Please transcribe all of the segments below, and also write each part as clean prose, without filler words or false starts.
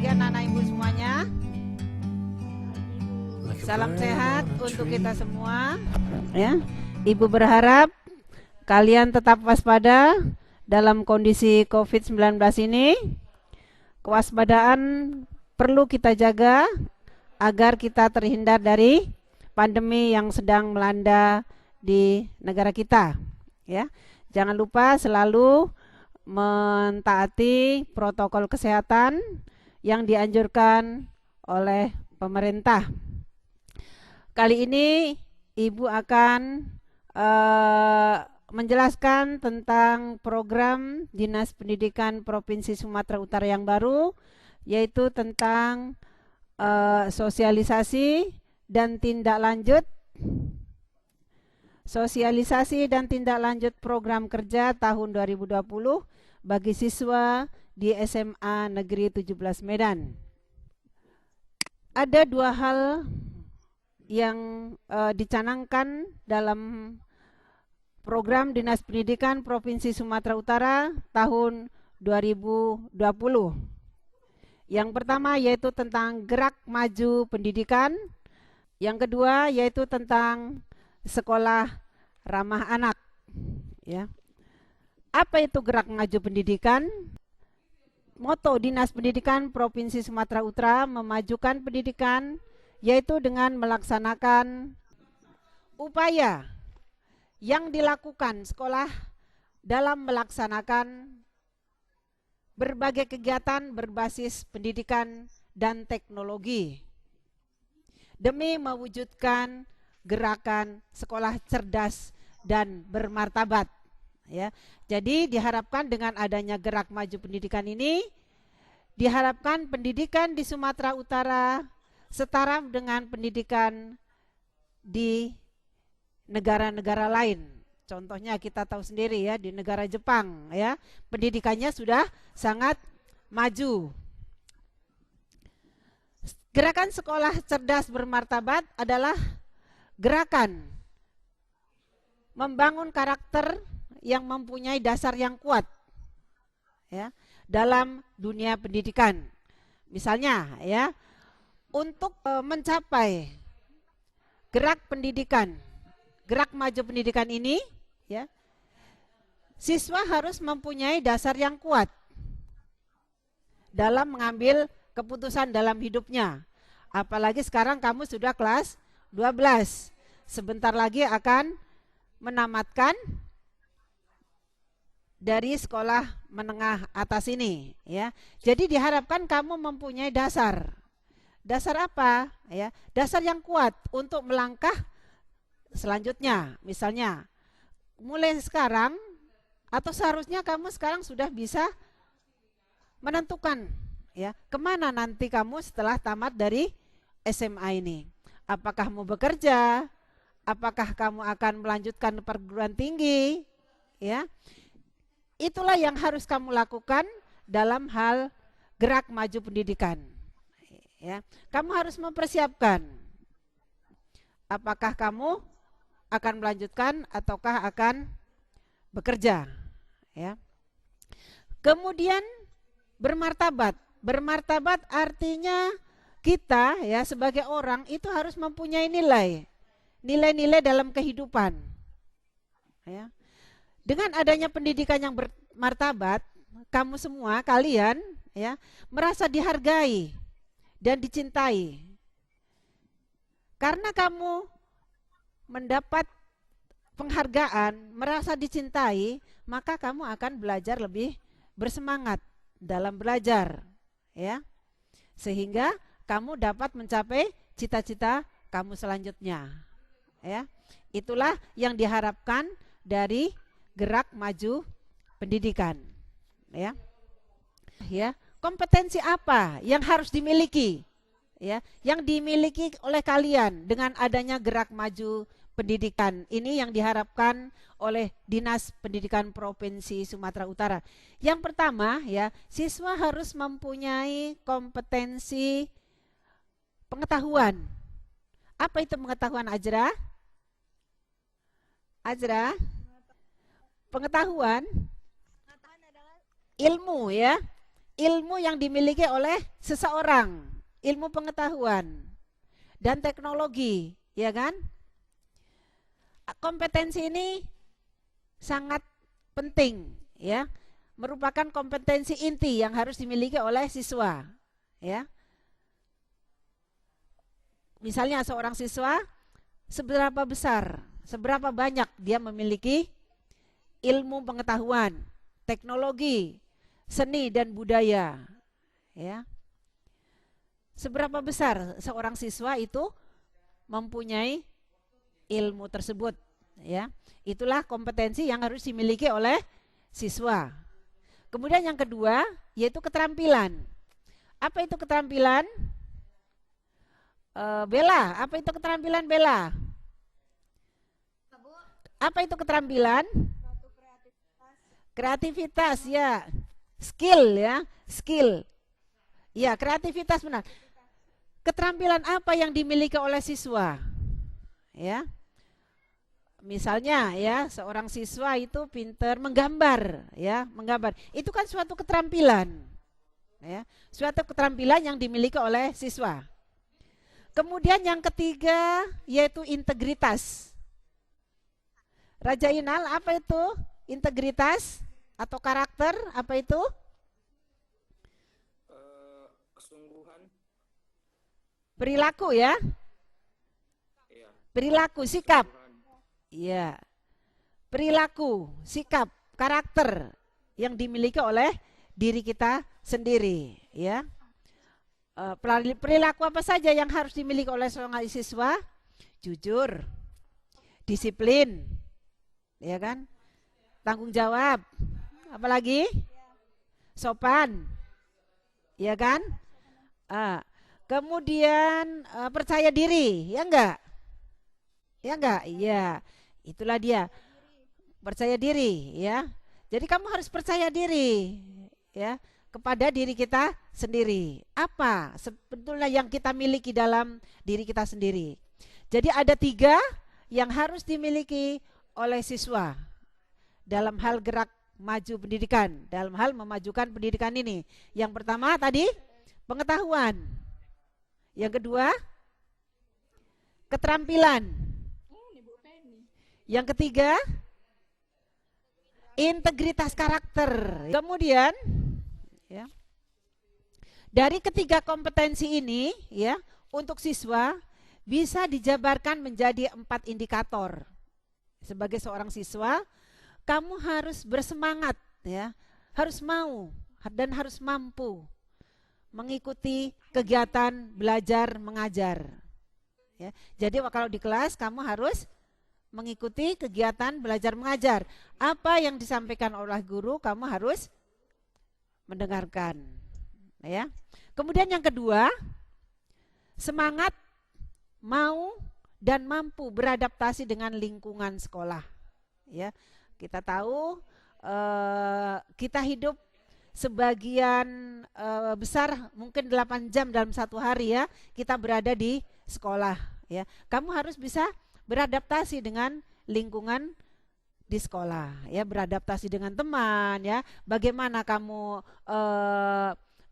pagi anak-anak ibu semuanya. Salam sehat untuk kita semua. Ya, ibu berharap kalian tetap waspada dalam kondisi COVID-19 ini. Kewaspadaan perlu kita jaga agar kita terhindar dari pandemi yang sedang melanda di negara kita. Ya, jangan lupa selalu mentaati protokol kesehatan yang dianjurkan oleh pemerintah. Kali ini Ibu akan menjelaskan tentang program Dinas Pendidikan Provinsi Sumatera Utara yang baru, yaitu tentang sosialisasi dan tindak lanjut program kerja tahun 2020 bagi siswa di SMA Negeri 17 Medan. Ada dua hal yang dicanangkan dalam program Dinas Pendidikan Provinsi Sumatera Utara tahun 2020. Yang pertama yaitu tentang gerak maju pendidikan, yang kedua yaitu tentang sekolah ramah anak. Ya. Apa itu gerak maju pendidikan? Moto Dinas Pendidikan Provinsi Sumatera Utara memajukan pendidikan, yaitu dengan melaksanakan upaya yang dilakukan sekolah dalam melaksanakan berbagai kegiatan berbasis pendidikan dan teknologi demi mewujudkan gerakan sekolah cerdas dan bermartabat. Ya, jadi diharapkan dengan adanya gerak maju pendidikan ini, diharapkan pendidikan di Sumatera Utara setara dengan pendidikan di negara-negara lain. Contohnya kita tahu sendiri ya, di negara Jepang ya, pendidikannya sudah sangat maju. Gerakan sekolah cerdas bermartabat adalah gerakan membangun karakter yang mempunyai dasar yang kuat ya dalam dunia pendidikan. Misalnya ya, untuk mencapai gerak pendidikan, gerak maju pendidikan ini ya, siswa harus mempunyai dasar yang kuat dalam mengambil keputusan dalam hidupnya. Apalagi sekarang kamu sudah kelas 12. Sebentar lagi akan menamatkan dari sekolah menengah atas ini ya. Jadi diharapkan kamu mempunyai dasar. Dasar apa? Ya, dasar yang kuat untuk melangkah selanjutnya. Misalnya, mulai sekarang atau seharusnya kamu sekarang sudah bisa menentukan ya, kemana nanti kamu setelah tamat dari SMA ini. Apakah mau bekerja? Apakah kamu akan melanjutkan perguruan tinggi? Ya. Itulah yang harus kamu lakukan dalam hal gerak maju pendidikan. Ya, kamu harus mempersiapkan. Apakah kamu akan melanjutkan ataukah akan bekerja? Ya. Kemudian bermartabat. Bermartabat artinya kita ya sebagai orang itu harus mempunyai nilai-nilai dalam kehidupan. Ya. Dengan adanya pendidikan yang bermartabat, kamu semua, kalian ya, merasa dihargai dan dicintai. Karena kamu mendapat penghargaan, merasa dicintai, maka kamu akan belajar lebih bersemangat dalam belajar, ya. Sehingga kamu dapat mencapai cita-cita kamu selanjutnya, ya. Itulah yang diharapkan dari gerak maju pendidikan, ya. Ya, kompetensi apa yang harus dimiliki? Ya, yang dimiliki oleh kalian dengan adanya gerak maju pendidikan ini yang diharapkan oleh Dinas Pendidikan Provinsi Sumatera Utara. Yang pertama ya, siswa harus mempunyai kompetensi pengetahuan. Apa itu pengetahuan, Ajra? Ajra? Pengetahuan adalah ilmu ya. ilmu yang dimiliki oleh seseorang, ilmu pengetahuan dan teknologi, ya kan? Kompetensi ini sangat penting, ya. Merupakan kompetensi inti yang harus dimiliki oleh siswa, ya. Misalnya seorang siswa seberapa besar, seberapa banyak dia memiliki ilmu pengetahuan, teknologi, seni dan budaya, ya. Seberapa besar seorang siswa itu mempunyai ilmu tersebut, ya. Itulah kompetensi yang harus dimiliki oleh siswa. Kemudian yang kedua yaitu keterampilan. Apa itu keterampilan? Bella, apa itu keterampilan Bella? Apa itu keterampilan? Kreativitas, ya. Skill, ya. Skill. Ya, kreativitas benar. Keterampilan apa yang dimiliki oleh siswa? Ya. Misalnya ya, seorang siswa itu pintar menggambar, ya, menggambar. Itu kan suatu keterampilan. Ya, suatu keterampilan yang dimiliki oleh siswa. Kemudian yang ketiga yaitu integritas. Raja Inal, apa itu integritas atau karakter? Apa itu? Kesungguhan. Perilaku, ya. Perilaku, sikap. Iya. Perilaku, sikap, karakter yang dimiliki oleh diri kita sendiri, ya. Perilaku apa saja yang harus dimiliki oleh seorang siswa? Jujur, disiplin, ya kan? Tanggung jawab, apalagi sopan, ya kan? Kemudian percaya diri, ya enggak? Ya enggak? Iya, itulah dia, percaya diri, ya. Jadi kamu harus percaya diri, ya, kepada diri kita sendiri. Apa sebetulnya yang kita miliki dalam diri kita sendiri? Jadi ada 3 yang harus dimiliki oleh siswa dalam hal gerak maju pendidikan, dalam hal memajukan pendidikan ini. Yang pertama tadi pengetahuan, yang kedua keterampilan, yang ketiga integritas karakter. Kemudian ya, dari ketiga kompetensi ini, ya, untuk siswa bisa dijabarkan menjadi 4 indikator. Sebagai seorang siswa, kamu harus bersemangat, ya, harus mau dan harus mampu mengikuti kegiatan belajar mengajar. Ya, jadi kalau di kelas kamu harus mengikuti kegiatan belajar mengajar. Apa yang disampaikan oleh guru kamu harus mendengarkan, ya. Kemudian yang kedua, semangat, mau dan mampu beradaptasi dengan lingkungan sekolah, ya. Kita tahu kita hidup sebagian besar mungkin 8 jam dalam satu hari, ya, kita berada di sekolah, ya. Kamu harus bisa beradaptasi dengan lingkungan di sekolah, ya, beradaptasi dengan teman, ya. Bagaimana kamu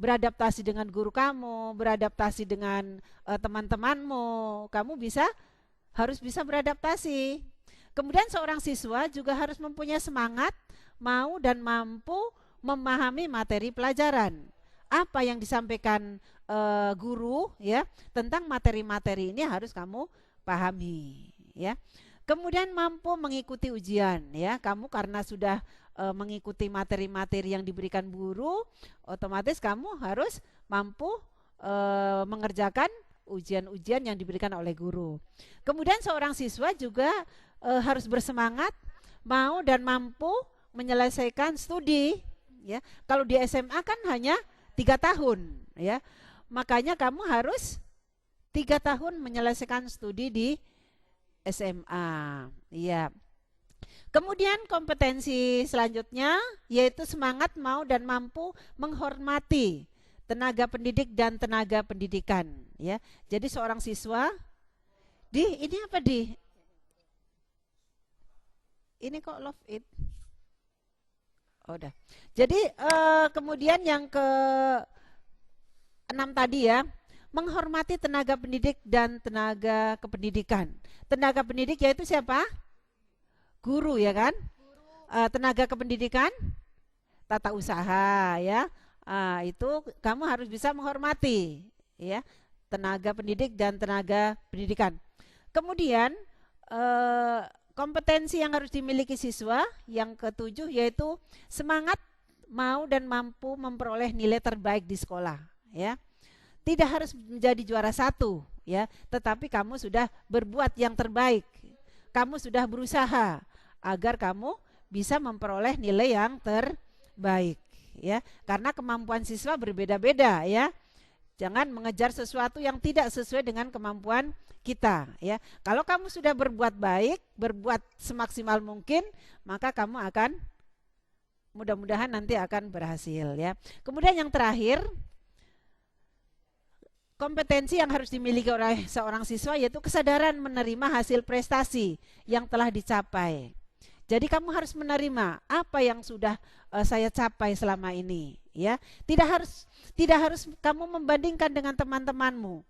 beradaptasi dengan guru kamu, beradaptasi dengan teman-temanmu, kamu harus bisa beradaptasi. Kemudian seorang siswa juga harus mempunyai semangat, mau dan mampu memahami materi pelajaran. Apa yang disampaikan guru, ya, tentang materi-materi ini harus kamu pahami, ya. Kemudian mampu mengikuti ujian, ya. Kamu karena sudah mengikuti materi-materi yang diberikan guru, otomatis kamu harus mampu mengerjakan ujian-ujian yang diberikan oleh guru. Kemudian seorang siswa juga harus bersemangat, mau dan mampu menyelesaikan studi, ya. Kalau di SMA kan hanya 3 tahun, ya. Makanya kamu harus 3 tahun menyelesaikan studi di SMA, ya. Kemudian kompetensi selanjutnya yaitu semangat, mau dan mampu menghormati tenaga pendidik dan tenaga pendidikan, ya. Jadi seorang siswa ini apa ini kok love it. Oh, udah. Jadi kemudian yang ke 6 tadi ya, menghormati tenaga pendidik dan tenaga kependidikan. Tenaga pendidik yaitu siapa? Guru ya kan? Tenaga kependidikan, tata usaha ya. Itu kamu harus bisa menghormati ya, tenaga pendidik dan tenaga pendidikan. Kemudian kompetensi yang harus dimiliki siswa yang ketujuh yaitu semangat, mau dan mampu memperoleh nilai terbaik di sekolah ya. Tidak harus menjadi juara satu ya, tetapi kamu sudah berbuat yang terbaik. Kamu sudah berusaha agar kamu bisa memperoleh nilai yang terbaik ya. Karena kemampuan siswa berbeda-beda ya. Jangan mengejar sesuatu yang tidak sesuai dengan kemampuan kita ya. Kalau kamu sudah berbuat baik, berbuat semaksimal mungkin, maka kamu akan mudah-mudahan nanti akan berhasil ya. Kemudian yang terakhir, kompetensi yang harus dimiliki oleh seorang siswa yaitu kesadaran menerima hasil prestasi yang telah dicapai. Jadi kamu harus menerima apa yang sudah saya capai selama ini ya. Tidak harus kamu membandingkan dengan teman-temanmu.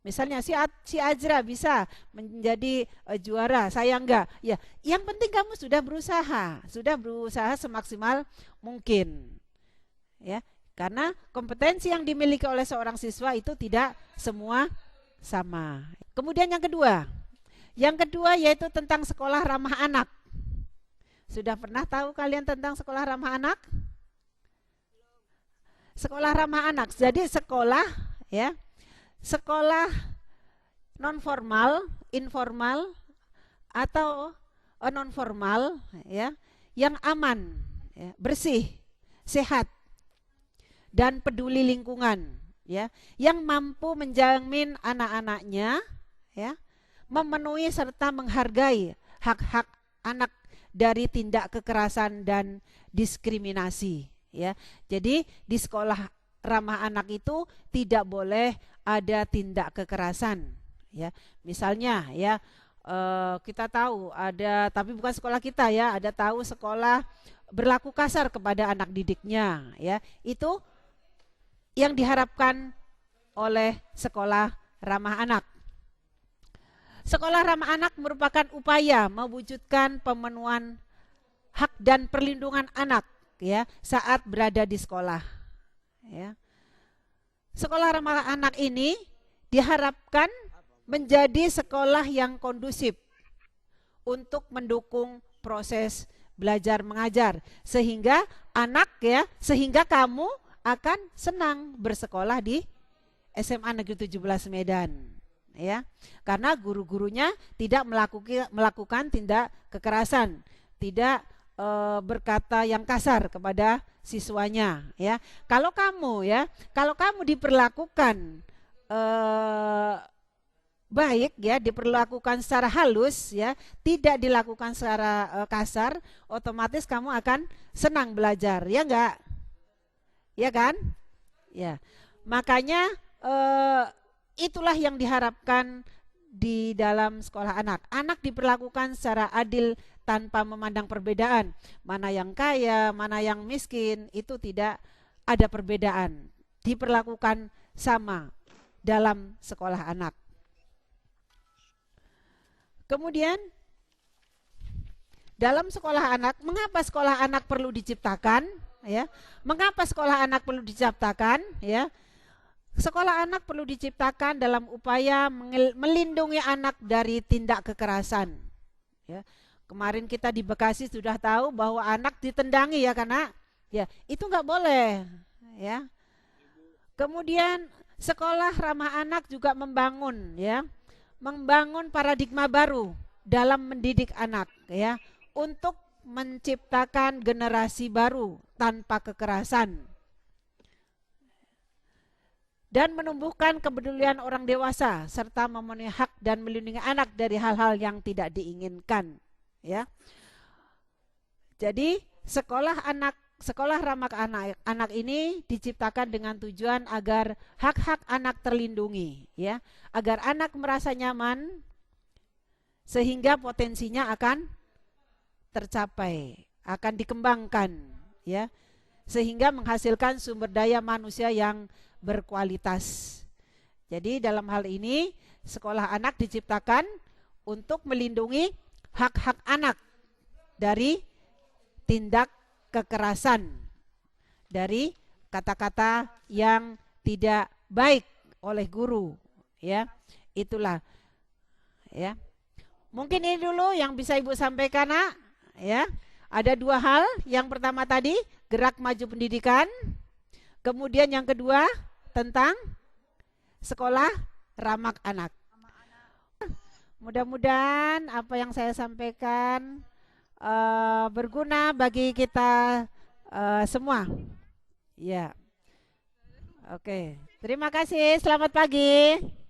Misalnya si Ajra bisa menjadi juara, saya enggak. Ya, yang penting kamu sudah berusaha semaksimal mungkin. Ya, karena kompetensi yang dimiliki oleh seorang siswa itu tidak semua sama. Kemudian yang kedua yaitu tentang sekolah ramah anak. Sudah pernah tahu kalian tentang sekolah ramah anak? Sekolah ramah anak. Jadi sekolah ya, sekolah non formal, informal atau non formal ya, yang aman, ya, bersih, sehat dan peduli lingkungan ya, yang mampu menjamin anak-anaknya ya memenuhi serta menghargai hak-hak anak dari tindak kekerasan dan diskriminasi ya. Jadi di sekolah ramah anak itu tidak boleh ada tindak kekerasan ya. Misalnya ya, kita tahu ada, tapi bukan sekolah kita ya, ada tahu sekolah berlaku kasar kepada anak didiknya ya. Itu yang diharapkan oleh sekolah ramah anak. Sekolah ramah anak merupakan upaya mewujudkan pemenuhan hak dan perlindungan anak ya saat berada di sekolah ya. Sekolah ramah anak ini diharapkan menjadi sekolah yang kondusif untuk mendukung proses belajar mengajar sehingga kamu akan senang bersekolah di SMA Negeri 17 Medan ya, karena guru-gurunya tidak melakukan tindak kekerasan, tidak berkata yang kasar kepada siswanya ya. Kalau kamu diperlakukan baik ya, diperlakukan secara halus ya, tidak dilakukan secara kasar, otomatis kamu akan senang belajar ya enggak? Ya kan? Ya. Makanya itulah yang diharapkan di dalam sekolah anak. Anak diperlakukan secara adil tanpa memandang perbedaan. Mana yang kaya, mana yang miskin, itu tidak ada perbedaan. Diperlakukan sama dalam sekolah anak. Kemudian dalam sekolah anak, mengapa sekolah anak perlu diciptakan? Ya, mengapa sekolah anak perlu diciptakan? Ya, sekolah anak perlu diciptakan dalam upaya melindungi anak dari tindak kekerasan. Ya, kemarin kita di Bekasi sudah tahu bahwa anak ditendangi ya, karena ya itu nggak boleh. Ya, kemudian sekolah ramah anak juga membangun paradigma baru dalam mendidik anak ya, untuk menciptakan generasi baru tanpa kekerasan dan menumbuhkan kepedulian orang dewasa serta memenuhi hak dan melindungi anak dari hal-hal yang tidak diinginkan ya. Jadi sekolah ramah anak ini diciptakan dengan tujuan agar hak-hak anak terlindungi ya, agar anak merasa nyaman sehingga potensinya akan tercapai, akan dikembangkan ya, sehingga menghasilkan sumber daya manusia yang berkualitas. Jadi dalam hal ini sekolah anak diciptakan untuk melindungi hak-hak anak dari tindak kekerasan, dari kata-kata yang tidak baik oleh guru, ya. Itulah, ya. Mungkin ini dulu yang bisa Ibu sampaikan, Nak, ya. Ada dua hal. Yang pertama tadi gerak maju pendidikan. Kemudian yang kedua tentang sekolah ramah anak. Mudah-mudahan apa yang saya sampaikan berguna bagi kita semua. Ya, oke. Terima kasih. Selamat pagi.